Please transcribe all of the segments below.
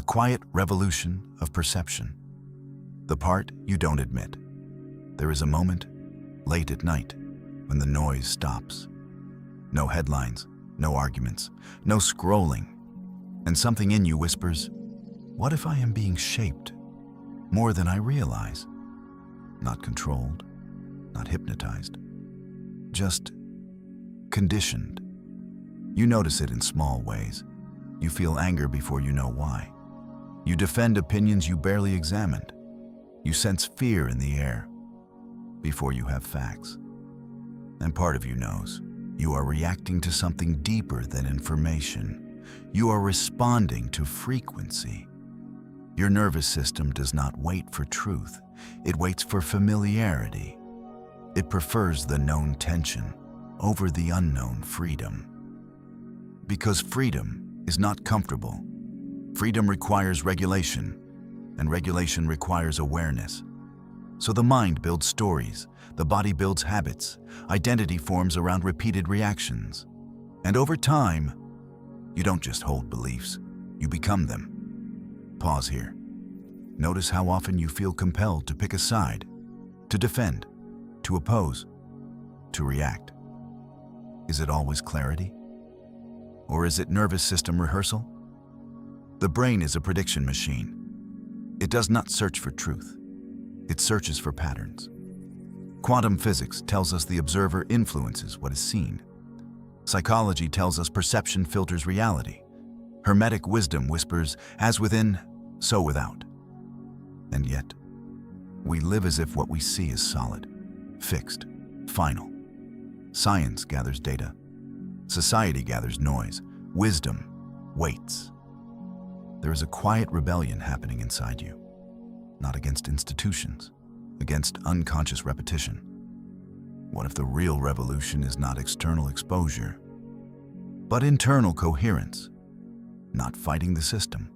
quiet revolution of perception. The part you don't admit. There is a moment, late at night, when the noise stops. No headlines, no arguments, no scrolling. And something in you whispers, what if I am being shaped more than I realize? Not controlled, not hypnotized, just conditioned. You notice it in small ways. You feel anger before you know why. You defend opinions you barely examined. You sense fear in the air before you have facts. And part of you knows you are reacting to something deeper than information. You are responding to frequency. Your nervous system does not wait for truth. It waits for familiarity. It prefers the known tension over the unknown freedom. Because freedom is not comfortable. Freedom requires regulation, and regulation requires awareness. So the mind builds stories, the body builds habits, identity forms around repeated reactions. And over time, you don't just hold beliefs, you become them. Pause here. Notice how often you feel compelled to pick a side, to defend, to oppose, to react. Is it always clarity? Or is it nervous system rehearsal? The brain is a prediction machine. It does not search for truth. It searches for patterns. Quantum physics tells us the observer influences what is seen. Psychology tells us perception filters reality. Hermetic wisdom whispers, as within, so without. And yet, we live as if what we see is solid, fixed, final. Science gathers data. Society gathers noise. Wisdom waits. There is a quiet rebellion happening inside you, not against institutions, against unconscious repetition. What if the real revolution is not external exposure, but internal coherence? Not fighting the system,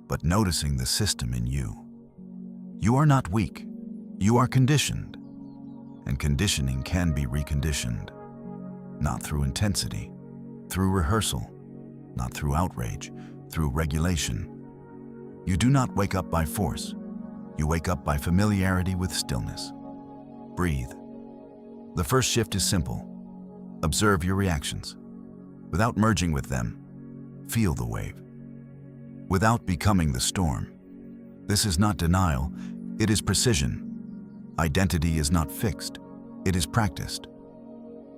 but noticing the system in you. You are not weak, you are conditioned, and conditioning can be reconditioned. Not through intensity, through rehearsal, not through outrage, through regulation. You do not wake up by force. You wake up by familiarity with stillness. Breathe. The first shift is simple. Observe your reactions. Without merging with them, feel the wave. Without becoming the storm. This is not denial, it is precision. Identity is not fixed, it is practiced.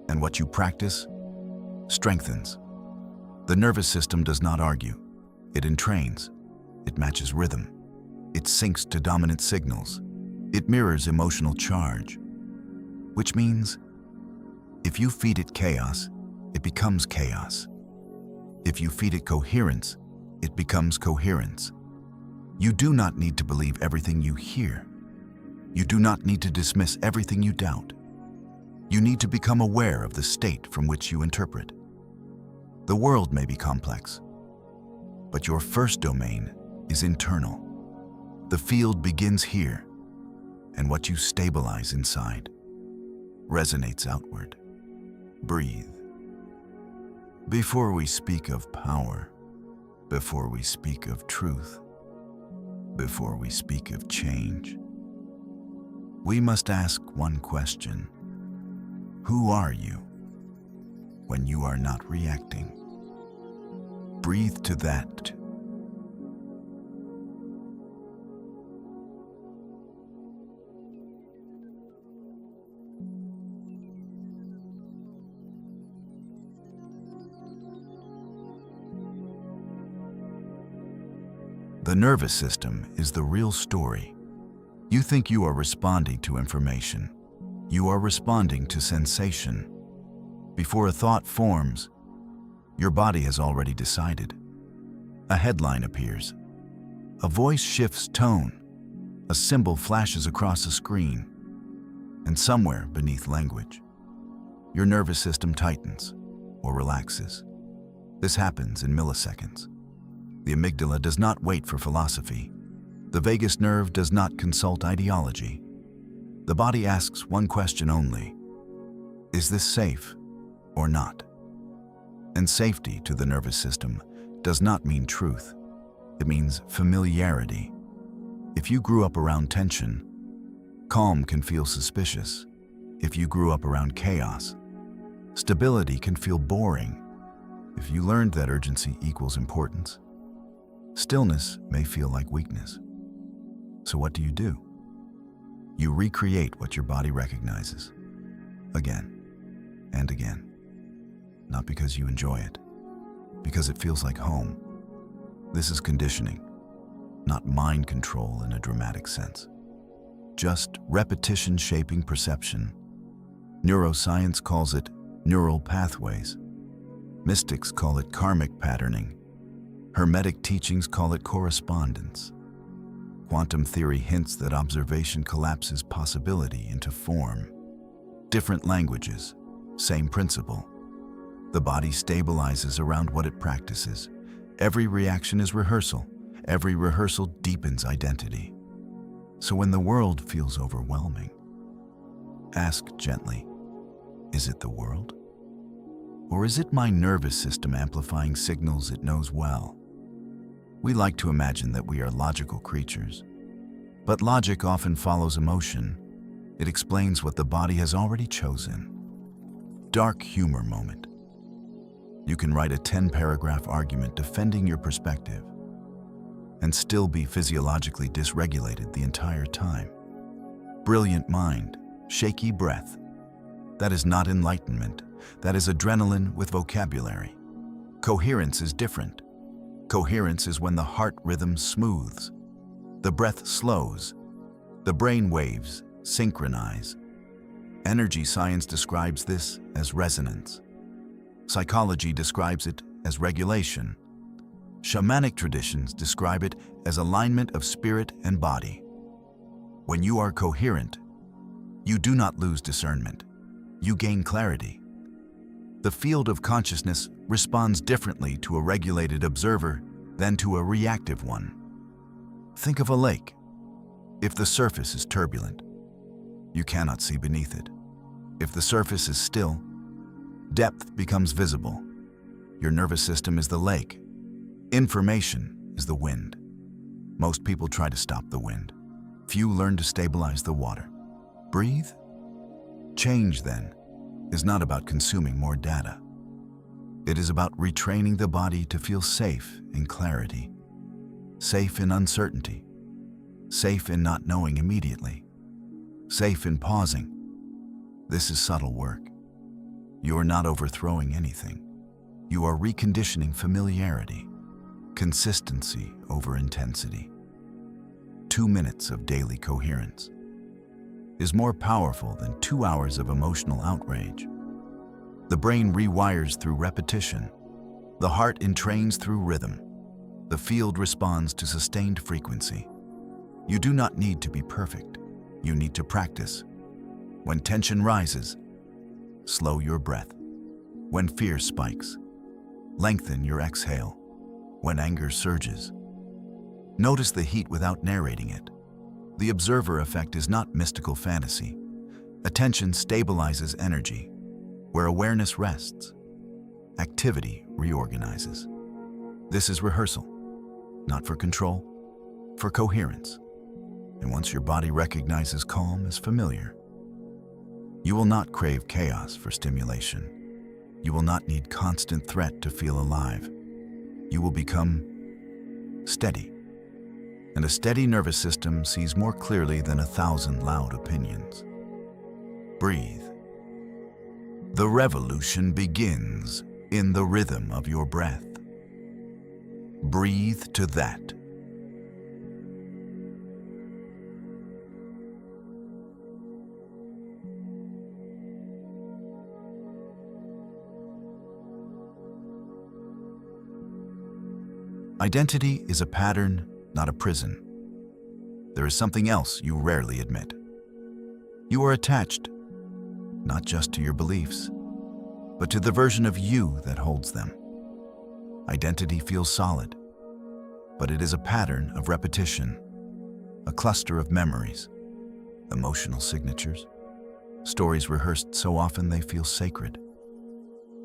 And what you practice strengthens. The nervous system does not argue. It entrains. It matches rhythm. It syncs to dominant signals. It mirrors emotional charge. Which means, if you feed it chaos, it becomes chaos. If you feed it coherence, it becomes coherence. You do not need to believe everything you hear. You do not need to dismiss everything you doubt. You need to become aware of the state from which you interpret. The world may be complex, but your first domain is internal. The field begins here, and what you stabilize inside resonates outward. Breathe. Before we speak of power, before we speak of truth, before we speak of change, we must ask one question. Who are you when you are not reacting? Breathe to that. The nervous system is the real story. You think you are responding to information. You are responding to sensation. Before a thought forms, your body has already decided. A headline appears. A voice shifts tone. A symbol flashes across a screen. And somewhere beneath language, your nervous system tightens or relaxes. This happens in milliseconds. The amygdala does not wait for philosophy. The vagus nerve does not consult ideology. The body asks one question only. Is this safe or not? And safety to the nervous system does not mean truth. It means familiarity. If you grew up around tension, calm can feel suspicious. If you grew up around chaos, stability can feel boring. If you learned that urgency equals importance, stillness may feel like weakness. So what do? You recreate what your body recognizes, again and again. Not because you enjoy it, because it feels like home. This is conditioning, not mind control in a dramatic sense. Just repetition shaping perception. Neuroscience calls it neural pathways. Mystics call it karmic patterning. Hermetic teachings call it correspondence. Quantum theory hints that observation collapses possibility into form. Different languages, same principle. The body stabilizes around what it practices. Every reaction is rehearsal. Every rehearsal deepens identity. So when the world feels overwhelming, ask gently, is it the world? Or is it my nervous system amplifying signals it knows well? We like to imagine that we are logical creatures, but logic often follows emotion. It explains what the body has already chosen. Dark humor moment. You can write a 10-paragraph argument defending your perspective and still be physiologically dysregulated the entire time. Brilliant mind, shaky breath. That is not enlightenment. That is adrenaline with vocabulary. Coherence is different. Coherence is when the heart rhythm smooths, the breath slows, the brain waves synchronize. Energy science describes this as resonance. Psychology describes it as regulation. Shamanic traditions describe it as alignment of spirit and body. When you are coherent, you do not lose discernment. You gain clarity. The field of consciousness responds differently to a regulated observer than to a reactive one. Think of a lake. If the surface is turbulent, you cannot see beneath it. If the surface is still, depth becomes visible. Your nervous system is the lake. Information is the wind. Most people try to stop the wind. Few learn to stabilize the water. Breathe. Change, then, is not about consuming more data. It is about retraining the body to feel safe in clarity, safe in uncertainty, safe in not knowing immediately, safe in pausing. This is subtle work. You are not overthrowing anything. You are reconditioning familiarity, consistency over intensity. 2 minutes of daily coherence is more powerful than 2 hours of emotional outrage. The brain rewires through repetition. The heart entrains through rhythm. The field responds to sustained frequency. You do not need to be perfect. You need to practice. When tension rises, slow your breath. When fear spikes, lengthen your exhale. When anger surges, notice the heat without narrating it. The observer effect is not mystical fantasy. Attention stabilizes energy. Where awareness rests, activity reorganizes. This is rehearsal, not for control, for coherence. And once your body recognizes calm as familiar, you will not crave chaos for stimulation. You will not need constant threat to feel alive. You will become steady. And a steady nervous system sees more clearly than 1,000 loud opinions. Breathe. The revolution begins in the rhythm of your breath. Breathe to that. Identity is a pattern, not a prison. There is something else you rarely admit. You are attached, not just to your beliefs, but to the version of you that holds them. Identity feels solid, but it is a pattern of repetition, a cluster of memories, emotional signatures, stories rehearsed so often they feel sacred.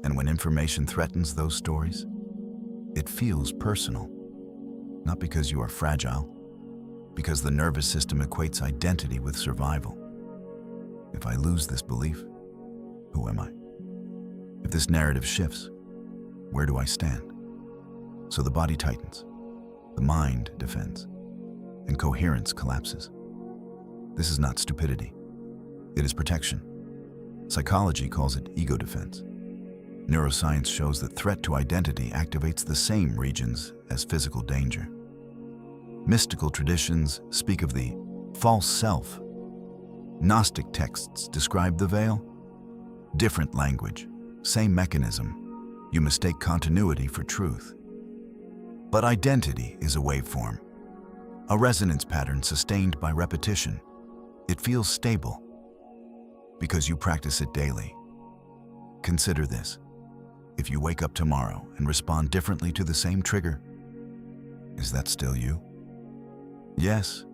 And when information threatens those stories, it feels personal. not because you are fragile, because the nervous system equates identity with survival. If I lose this belief, who am I? If this narrative shifts, where do I stand? So the body tightens, the mind defends, and coherence collapses. This is not stupidity. It is protection. Psychology calls it ego defense. Neuroscience shows that threat to identity activates the same regions as physical danger. Mystical traditions speak of the false self. Gnostic texts describe the veil. Different language, same mechanism. You mistake continuity for truth. But identity is a waveform, a resonance pattern sustained by repetition. It feels stable because you practice it daily. Consider this. If you wake up tomorrow and respond differently to the same trigger, is that still you? Yes.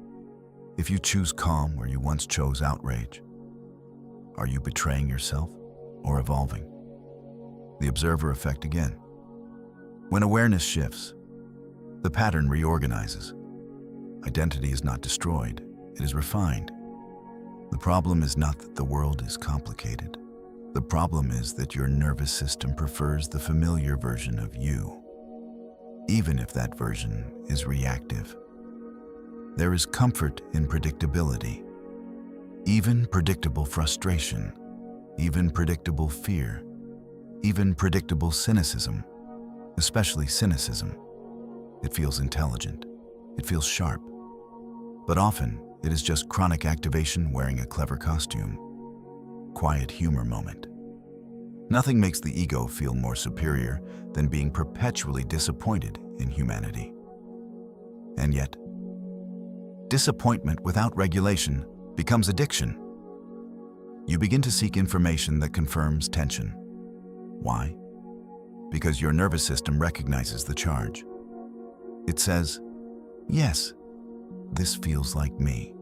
If you choose calm where you once chose outrage, are you betraying yourself or evolving? The observer effect again. When awareness shifts, the pattern reorganizes. Identity is not destroyed, it is refined. The problem is not that the world is complicated. The problem is that your nervous system prefers the familiar version of you, even if that version is reactive. There is comfort in predictability, even predictable frustration, even predictable fear, even predictable cynicism, especially cynicism. It feels intelligent, it feels sharp, but often it is just chronic activation wearing a clever costume. Quiet humor moment. Nothing makes the ego feel more superior than being perpetually disappointed in humanity. And yet, disappointment without regulation becomes addiction. You begin to seek information that confirms tension. Why? Because your nervous system recognizes the charge. It says, yes, this feels like me.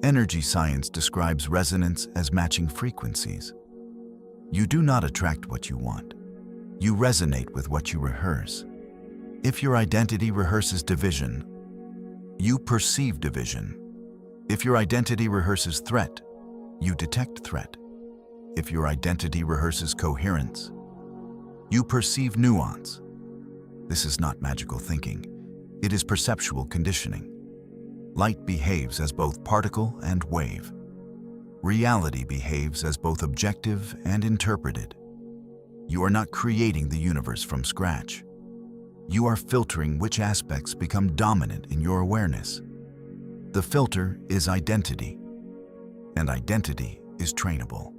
Energy science describes resonance as matching frequencies. You do not attract what you want. You resonate with what you rehearse. If your identity rehearses division, you perceive division. If your identity rehearses threat, you detect threat. If your identity rehearses coherence, you perceive nuance. This is not magical thinking. It is perceptual conditioning. Light behaves as both particle and wave. Reality behaves as both objective and interpreted. You are not creating the universe from scratch. You are filtering which aspects become dominant in your awareness. The filter is identity, and identity is trainable.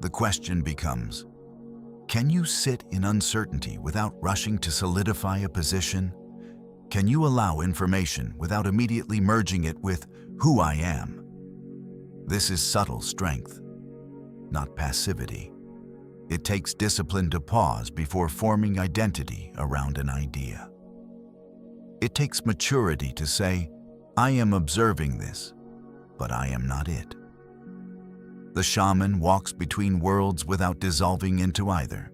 The question becomes, can you sit in uncertainty without rushing to solidify a position? Can you allow information without immediately merging it with who I am? This is subtle strength, not passivity. It takes discipline to pause before forming identity around an idea. It takes maturity to say, I am observing this, but I am not it. The shaman walks between worlds without dissolving into either.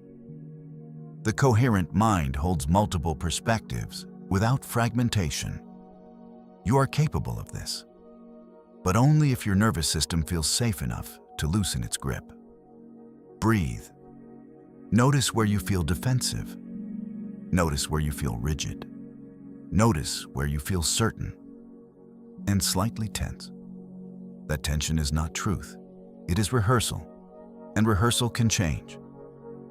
The coherent mind holds multiple perspectives without fragmentation. You are capable of this, but only if your nervous system feels safe enough to loosen its grip. Breathe. Notice where you feel defensive. Notice where you feel rigid. Notice where you feel certain and slightly tense. That tension is not truth. It is rehearsal, and rehearsal can change,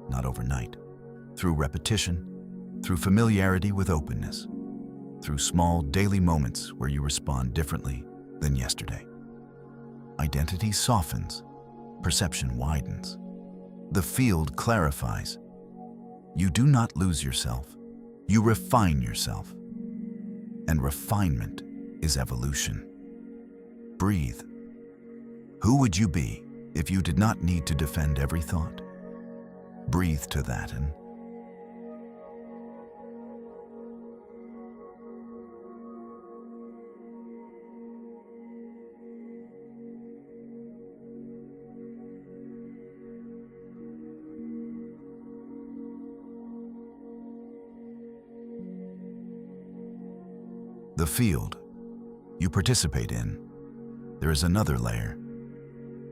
not overnight, through repetition, through familiarity with openness, through small daily moments where you respond differently than yesterday. Identity softens, perception widens. The field clarifies. You do not lose yourself, you refine yourself. And refinement is evolution. Breathe. Who would you be if you did not need to defend every thought? Breathe to that and The field you participate in, there is another layer.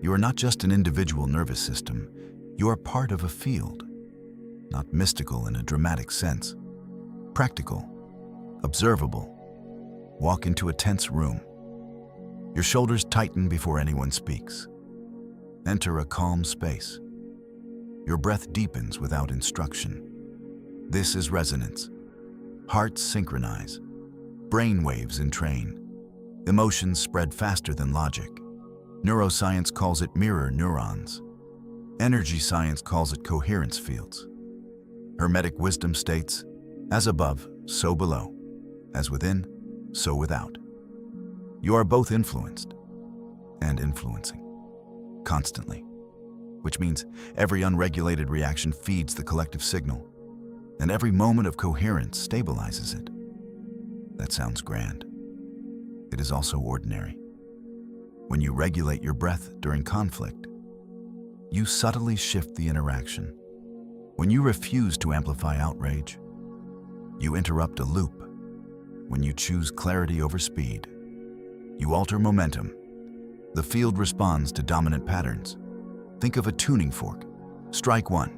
You are not just an individual nervous system, you are part of a field. Not mystical in a dramatic sense. Practical, observable. Walk into a tense room. Your shoulders tighten before anyone speaks. Enter a calm space. Your breath deepens without instruction. This is resonance. Hearts synchronize. Brain waves entrain. Emotions spread faster than logic. Neuroscience calls it mirror neurons. Energy science calls it coherence fields. Hermetic wisdom states, as above, so below. As within, so without. You are both influenced and influencing, constantly. Which means every unregulated reaction feeds the collective signal, and every moment of coherence stabilizes it. That sounds grand. It is also ordinary. When you regulate your breath during conflict, you subtly shift the interaction. When you refuse to amplify outrage, you interrupt a loop. When you choose clarity over speed, you alter momentum. The field responds to dominant patterns. Think of a tuning fork. Strike one.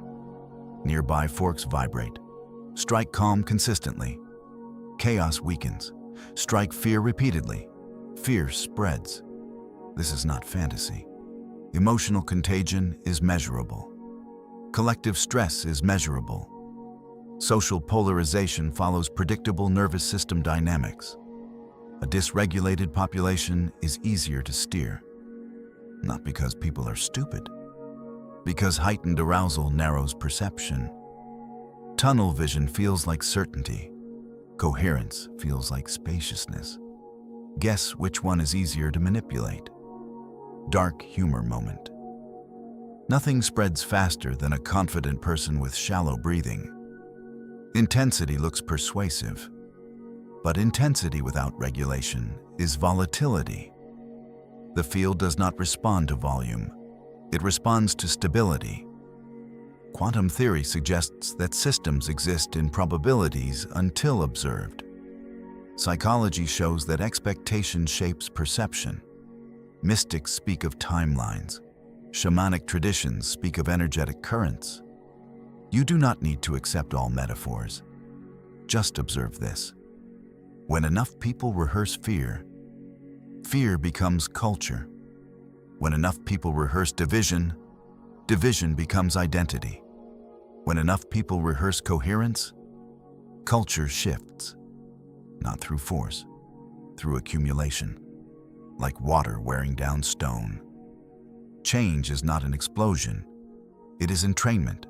Nearby forks vibrate. Strike calm consistently. Chaos weakens. Strike fear repeatedly. Fear spreads. This is not fantasy. Emotional contagion is measurable. Collective stress is measurable. Social polarization follows predictable nervous system dynamics. A dysregulated population is easier to steer. Not because people are stupid, because heightened arousal narrows perception. Tunnel vision feels like certainty. Coherence feels like spaciousness. Guess which one is easier to manipulate? Dark humor moment. Nothing spreads faster than a confident person with shallow breathing. Intensity looks persuasive, but intensity without regulation is volatility. The field does not respond to volume. It responds to stability. Quantum theory suggests that systems exist in probabilities until observed. Psychology shows that expectation shapes perception. Mystics speak of timelines. Shamanic traditions speak of energetic currents. You do not need to accept all metaphors. Just observe this. When enough people rehearse fear, fear becomes culture. When enough people rehearse division, division becomes identity. When enough people rehearse coherence, culture shifts. Not through force, through accumulation. Like water wearing down stone. Change is not an explosion, it is entrainment.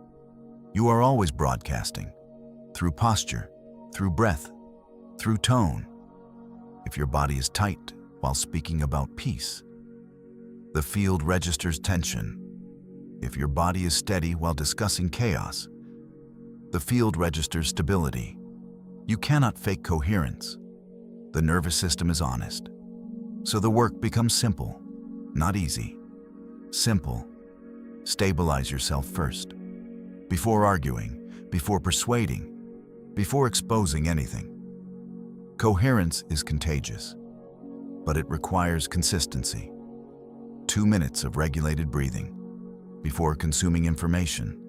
You are always broadcasting, through posture, through breath, through tone. If your body is tight while speaking about peace, the field registers tension. If your body is steady while discussing chaos, the field registers stability. You cannot fake coherence. The nervous system is honest. So the work becomes simple, not easy. Simple. Stabilize yourself first. Before arguing, before persuading, before exposing anything. Coherence is contagious, but it requires consistency. 2 minutes of regulated breathing before consuming information.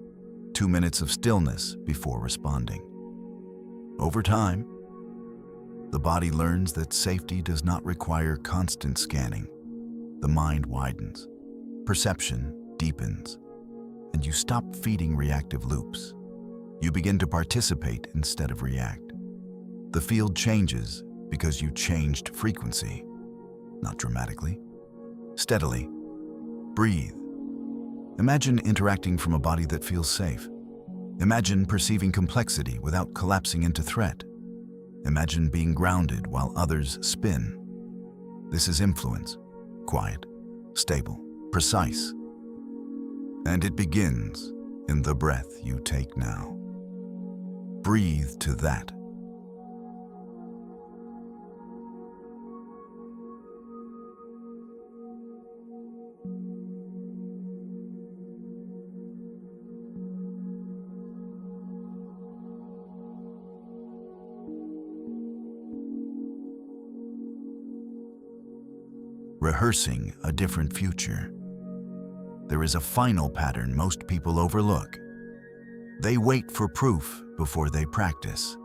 2 minutes of stillness before responding. Over time, the body learns that safety does not require constant scanning. The mind widens, perception deepens, and you stop feeding reactive loops. You begin to participate instead of react. The field changes because you changed frequency, not dramatically, steadily. Breathe. Imagine interacting from a body that feels safe. Imagine perceiving complexity without collapsing into threat. Imagine being grounded while others spin. This is influence, quiet, stable, precise. And it begins in the breath you take now. Breathe to that. rehearsing a different future. There is a final pattern most people overlook. They wait for proof before they practice.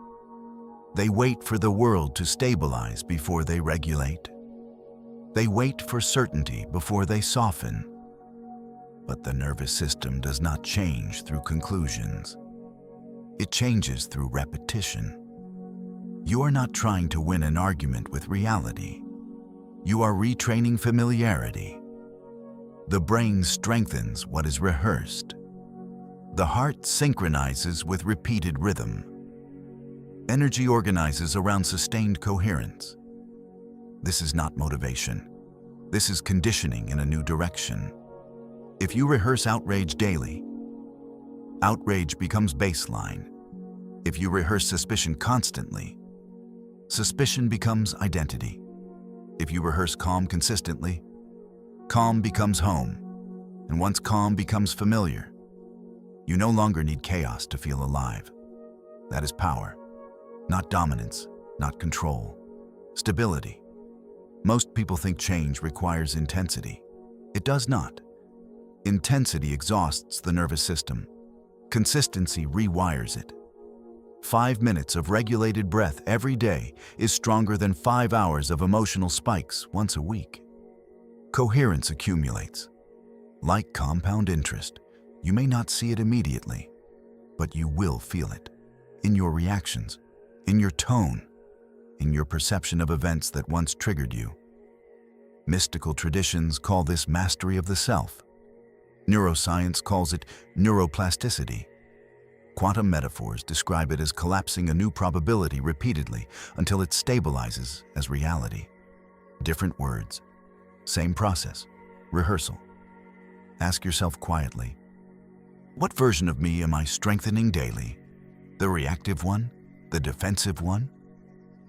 They wait for the world to stabilize before they regulate. They wait for certainty before they soften. But the nervous system does not change through conclusions. It changes through repetition. You are not trying to win an argument with reality. You are retraining familiarity. The brain strengthens what is rehearsed. The heart synchronizes with repeated rhythm. Energy organizes around sustained coherence. This is not motivation. This is conditioning in a new direction. If you rehearse outrage daily, outrage becomes baseline. If you rehearse suspicion constantly, suspicion becomes identity. If you rehearse calm consistently, calm becomes home. And once calm becomes familiar, you no longer need chaos to feel alive. That is power, not dominance, not control, stability. Most people think change requires intensity. It does not. Intensity exhausts the nervous system. Consistency rewires it. 5 minutes of regulated breath every day is stronger than 5 hours of emotional spikes once a week. Coherence accumulates. Like compound interest, you may not see it immediately, but you will feel it. In your reactions, in your tone, in your perception of events that once triggered you. Mystical traditions call this mastery of the self. Neuroscience calls it neuroplasticity. Quantum metaphors describe it as collapsing a new probability repeatedly until it stabilizes as reality. Different words, same process, rehearsal. Ask yourself quietly, what version of me am I strengthening daily? The reactive one? The defensive one?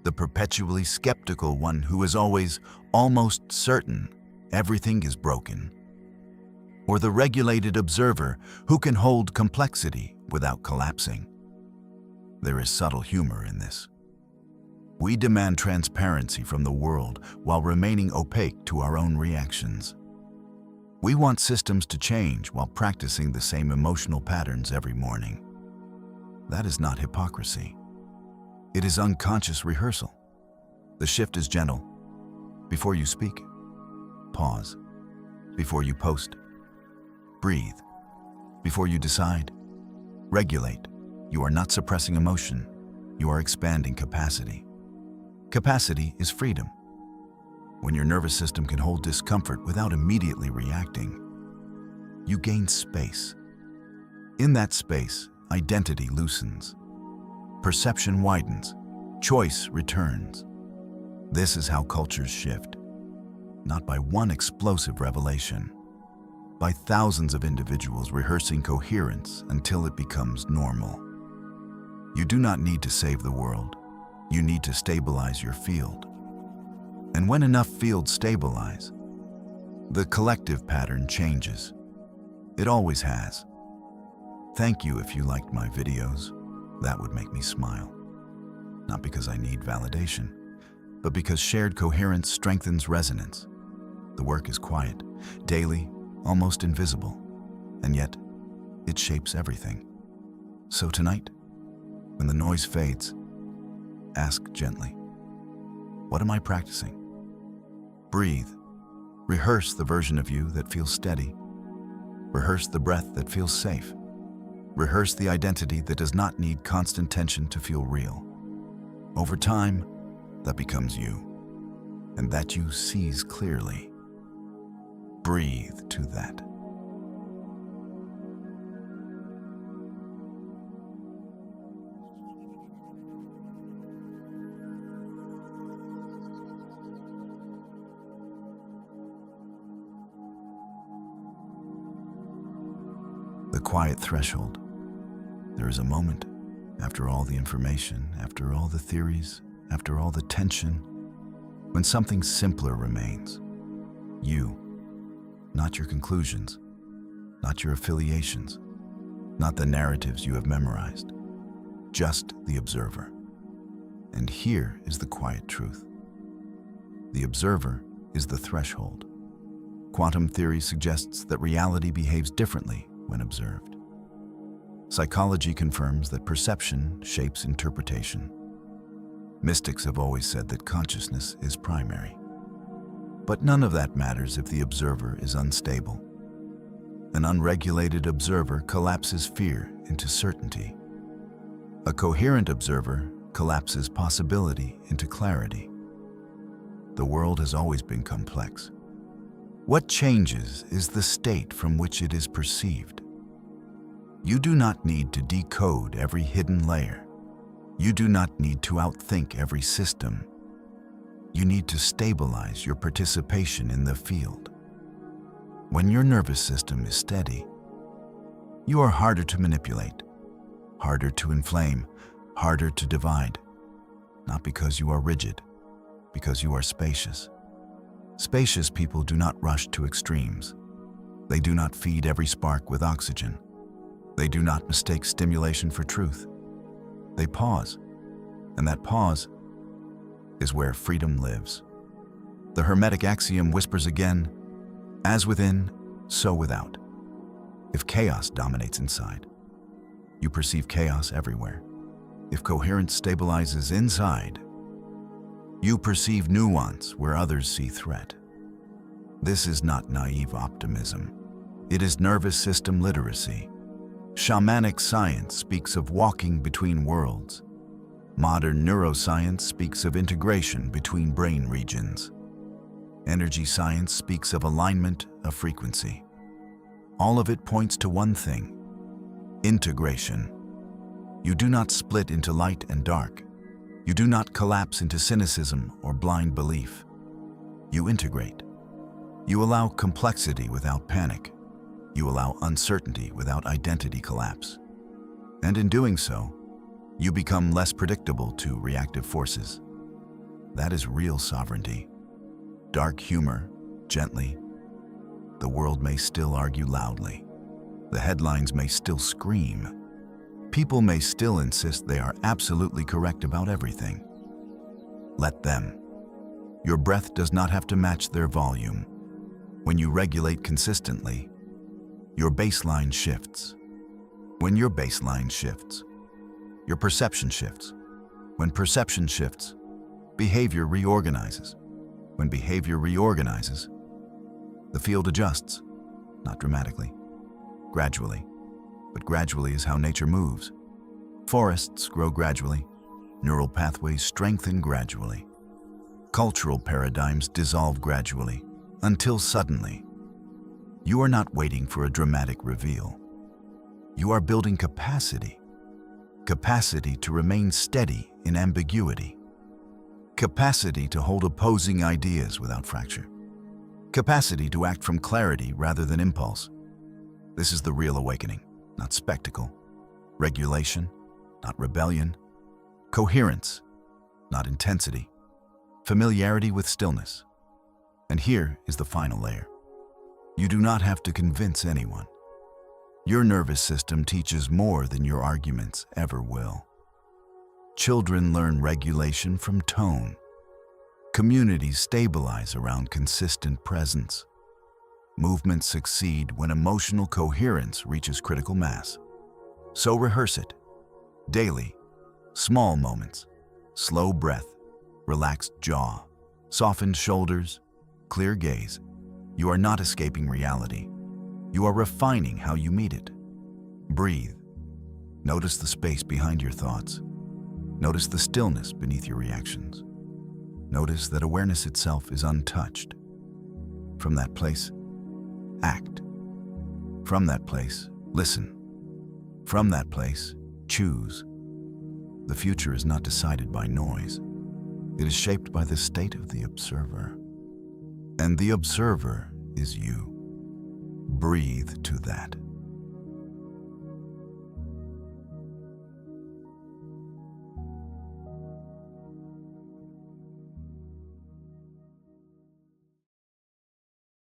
The perpetually skeptical one who is always almost certain everything is broken? Or the regulated observer who can hold complexity without collapsing? There is subtle humor in this. We demand transparency from the world while remaining opaque to our own reactions. We want systems to change while practicing the same emotional patterns every morning. That is not hypocrisy. It is unconscious rehearsal. The shift is gentle. Before you speak, pause. Before you post, breathe. Before you decide, regulate. You are not suppressing emotion. You are expanding capacity. Capacity is freedom. When your nervous system can hold discomfort without immediately reacting, you gain space. In that space, identity loosens. Perception widens. Choice returns. This is how cultures shift. Not by one explosive revelation, by thousands of individuals rehearsing coherence until it becomes normal. You do not need to save the world. You need to stabilize your field. And when enough fields stabilize, the collective pattern changes. It always has. Thank you if you liked my videos. That would make me smile. Not because I need validation, but because shared coherence strengthens resonance. The work is quiet, daily, almost invisible, and yet it shapes everything. So tonight, when the noise fades, ask gently, what am I practicing? Breathe. Rehearse the version of you that feels steady. Rehearse the breath that feels safe. Rehearse the identity that does not need constant tension to feel real. Over time, that becomes you, and that you sees clearly. Breathe to that. The quiet threshold. There is a moment, after all the information, after all the theories, after all the tension, when something simpler remains. You, not your conclusions, not your affiliations, not the narratives you have memorized, just the observer. And here is the quiet truth. The observer is the threshold. Quantum theory suggests that reality behaves differently when observed. Psychology confirms that perception shapes interpretation. Mystics have always said that consciousness is primary. But none of that matters if the observer is unstable. An unregulated observer collapses fear into certainty. A coherent observer collapses possibility into clarity. The world has always been complex. What changes is the state from which it is perceived. You do not need to decode every hidden layer. You do not need to outthink every system. You need to stabilize your participation in the field. When your nervous system is steady, you are harder to manipulate, harder to inflame, harder to divide. Not because you are rigid, because you are spacious. Spacious people do not rush to extremes. They do not feed every spark with oxygen. They do not mistake stimulation for truth. They pause, and that pause is where freedom lives. The Hermetic axiom whispers again, as within, so without. If chaos dominates inside, you perceive chaos everywhere. If coherence stabilizes inside, you perceive nuance where others see threat. This is not naive optimism. It is nervous system literacy. Shamanic science speaks of walking between worlds. Modern neuroscience speaks of integration between brain regions. Energy science speaks of alignment of frequency. All of it points to one thing: integration. You do not split into light and dark. You do not collapse into cynicism or blind belief. You integrate. You allow complexity without panic. You allow uncertainty without identity collapse. And in doing so, you become less predictable to reactive forces. That is real sovereignty. Dark humor, gently. The world may still argue loudly. The headlines may still scream. People may still insist they are absolutely correct about everything. Let them. Your breath does not have to match their volume. When you regulate consistently, your baseline shifts. When your baseline shifts, your perception shifts. When perception shifts, behavior reorganizes. When behavior reorganizes, the field adjusts, not dramatically, gradually. But gradually is how nature moves. Forests grow gradually. Neural pathways strengthen gradually. Cultural paradigms dissolve gradually, until suddenly. You are not waiting for a dramatic reveal. You are building capacity. Capacity to remain steady in ambiguity. Capacity to hold opposing ideas without fracture. Capacity to act from clarity rather than impulse. This is the real awakening. Not spectacle. Regulation, not rebellion. Coherence, not intensity. Familiarity with stillness. And here is the final layer. You do not have to convince anyone. Your nervous system teaches more than your arguments ever will. Children learn regulation from tone. Communities stabilize around consistent presence. Movements succeed when emotional coherence reaches critical mass. So rehearse it. Daily. Small moments. Slow breath. Relaxed jaw. Softened shoulders. Clear gaze. You are not escaping reality. You are refining how you meet it. Breathe. Notice the space behind your thoughts. Notice the stillness beneath your reactions. Notice that awareness itself is untouched. From that place, act. From that place, listen. From that place, choose. The future is not decided by noise. It is shaped by the state of the observer. And the observer is you. Breathe to that.